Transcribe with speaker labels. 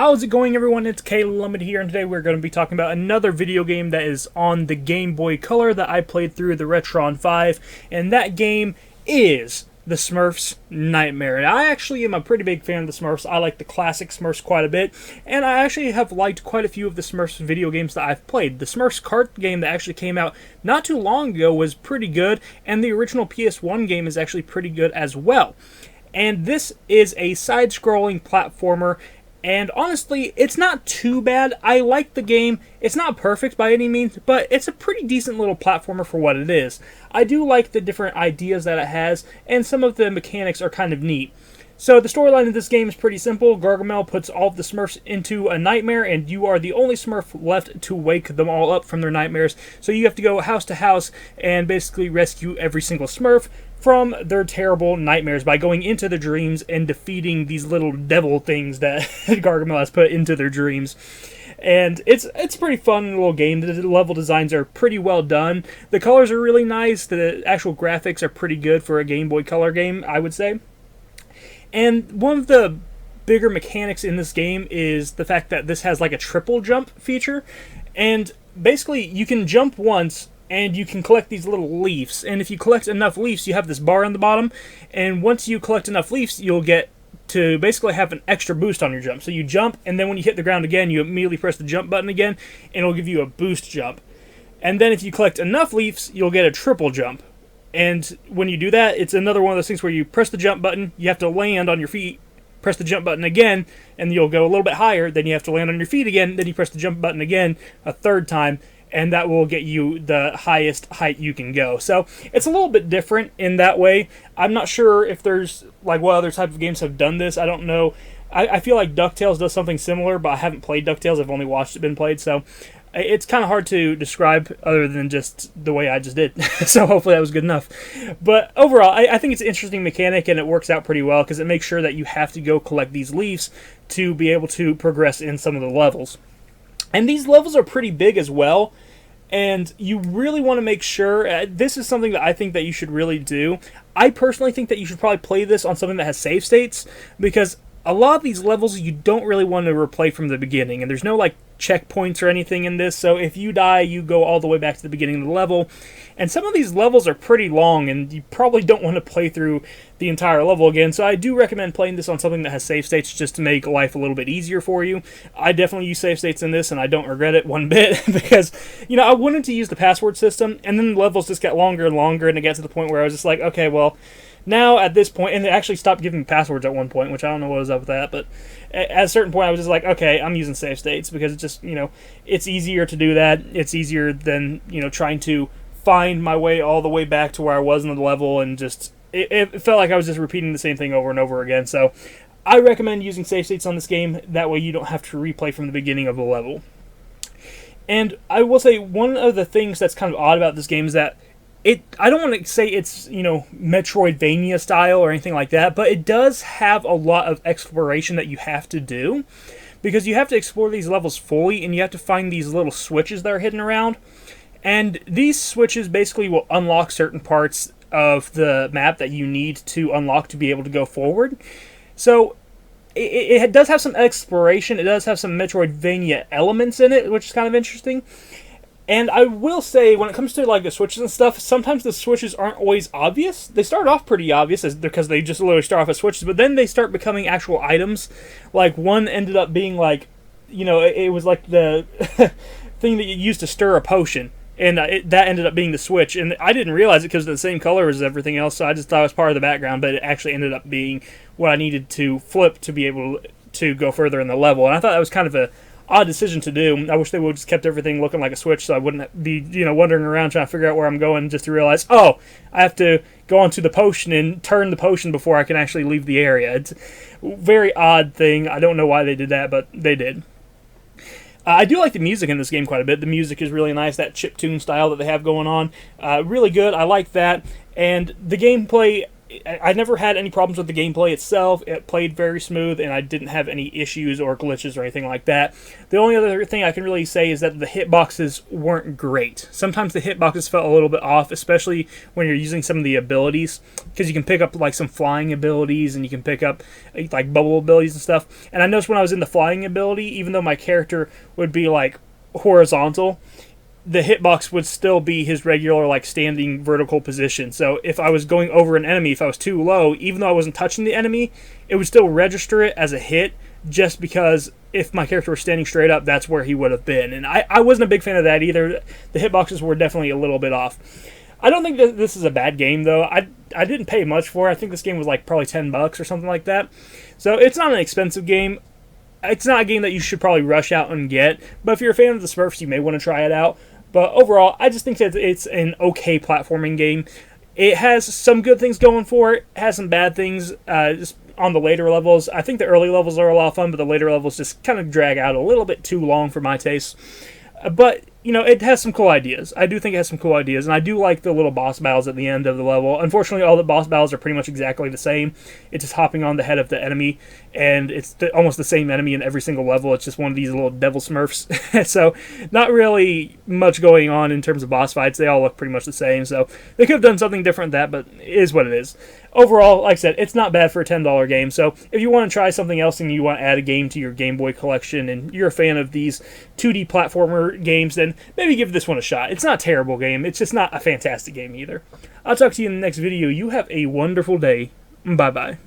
Speaker 1: How's it going, everyone? It's Limit here, and today we're going to be talking about another video game that is on the Game Boy Color that I played through, the Retron 5, and that game is the Smurfs Nightmare. I actually am a pretty big fan of the Smurfs. I like the classic Smurfs quite a bit, and I actually have liked quite a few of the Smurfs video games that I've played. The Smurfs cart game that actually came out not too long ago was pretty good, and the original PS1 game is actually pretty good as well. And this is a side-scrolling platformer, and honestly, it's not too bad. I like the game. It's not perfect by any means, but it's a pretty decent little platformer for what it is. I do like the different ideas that it has, and some of the mechanics are kind of neat. So the storyline of this game is pretty simple. Gargamel puts all of the Smurfs into a nightmare, and you are the only Smurf left to wake them all up from their nightmares. So you have to go house to house and basically rescue every single Smurf from their terrible nightmares by going into their dreams and defeating these little devil things that Gargamel has put into their dreams. And it's a pretty fun little game. The level designs are pretty well done. The colors are really nice. The actual graphics are pretty good for a Game Boy Color game, I would say. And one of the bigger mechanics in this game is the fact that this has like a triple jump feature. And basically, you can jump once, and you can collect these little leaves. And if you collect enough leaves, you have this bar on the bottom. And once you collect enough leaves, you'll get to basically have an extra boost on your jump. So you jump, and then when you hit the ground again, you immediately press the jump button again, and it'll give you a boost jump. And then if you collect enough leaves, you'll get a triple jump. And when you do that, it's another one of those things where you press the jump button, you have to land on your feet, press the jump button again, and you'll go a little bit higher, then you have to land on your feet again, then you press the jump button again a third time, and that will get you the highest height you can go. So it's a little bit different in that way. I'm not sure if there's, like, what other type of games have done this. I don't know. I feel like DuckTales does something similar, but I haven't played DuckTales. I've only watched it been played, so it's kind of hard to describe other than just the way I just did. So hopefully that was good enough. But overall, I think it's an interesting mechanic, and it works out pretty well because it makes sure that you have to go collect these leaves to be able to progress in some of the levels. And these levels are pretty big as well, and you really want to make sure, this is something that I think that you should really do. I personally think that you should probably play this on something that has save states, because a lot of these levels you don't really want to replay from the beginning, and there's no like checkpoints or anything in this, so if you die, you go all the way back to the beginning of the level. And some of these levels are pretty long, and you probably don't want to play through the entire level again, so I do recommend playing this on something that has save states just to make life a little bit easier for you. I definitely use save states in this, and I don't regret it one bit, because, you know, I wanted to use the password system, and then the levels just got longer and longer, and it got to the point where I was just like, okay, well, now, at this point, and they actually stopped giving me passwords at one point, which I don't know what was up with that, but at a certain point I was just like, okay, I'm using save states, because it's just, you know, it's easier to do that. It's easier than, you know, trying to find my way all the way back to where I was in the level, and just, it felt like I was just repeating the same thing over and over again. So I recommend using save states on this game. That way you don't have to replay from the beginning of the level. And I will say, one of the things that's kind of odd about this game is that I don't want to say it's, you know, Metroidvania style or anything like that, but it does have a lot of exploration that you have to do, because you have to explore these levels fully, and you have to find these little switches that are hidden around. And these switches basically will unlock certain parts of the map that you need to unlock to be able to go forward. So it does have some exploration. It does have some Metroidvania elements in it, which is kind of interesting. And I will say, when it comes to like the switches and stuff, sometimes the switches aren't always obvious. They start off pretty obvious because they just literally start off as switches, but then they start becoming actual items. Like, one ended up being like, you know, it was like the thing that you use to stir a potion, and that ended up being the switch. And I didn't realize it because it's the same color as everything else, so I just thought it was part of the background, but it actually ended up being what I needed to flip to be able to go further in the level. And I thought that was kind of a odd decision to do. I wish they would have just kept everything looking like a switch, so I wouldn't be, you know, wandering around trying to figure out where I'm going, just to realize, oh, I have to go onto the potion and turn the potion before I can actually leave the area. It's a very odd thing. I don't know why they did that, but they did. I do like the music in this game quite a bit. The music is really nice, that chiptune style that they have going on. Really good. I like that. And the gameplay, I never had any problems with the gameplay itself. It played very smooth, and I didn't have any issues or glitches or anything like that. The only other thing I can really say is that the hitboxes weren't great. Sometimes the hitboxes felt a little bit off, especially when you're using some of the abilities, because you can pick up like some flying abilities, and you can pick up like bubble abilities and stuff. And I noticed when I was in the flying ability, even though my character would be like horizontal, the hitbox would still be his regular like standing vertical position. So if I was going over an enemy, if I was too low, even though I wasn't touching the enemy, it would still register it as a hit, just because if my character was standing straight up, that's where he would have been. And I wasn't a big fan of that either. The hitboxes were definitely a little bit off. I don't think that this is a bad game, though. I didn't pay much for it. I think this game was like probably $10 or something like that. So it's not an expensive game. It's not a game that you should probably rush out and get, but if you're a fan of the Smurfs, you may want to try it out. But overall, I just think that it's an okay platforming game. It has some good things going for it, has some bad things just on the later levels. I think the early levels are a lot of fun, but the later levels just kind of drag out a little bit too long for my taste. But, you know, it has some cool ideas. I do think it has some cool ideas, and I do like the little boss battles at the end of the level. Unfortunately, all the boss battles are pretty much exactly the same. It's just hopping on the head of the enemy, and it's almost the same enemy in every single level. It's just one of these little devil Smurfs. So, not really much going on in terms of boss fights. They all look pretty much the same, so they could have done something different than that, but it is what it is. Overall, like I said, it's not bad for a $10 game, so if you want to try something else and you want to add a game to your Game Boy collection and you're a fan of these 2D platformer games, then maybe give this one a shot. It's not a terrible game, it's just not a fantastic game either. I'll talk to you in the next video. You have a wonderful day. Bye-bye.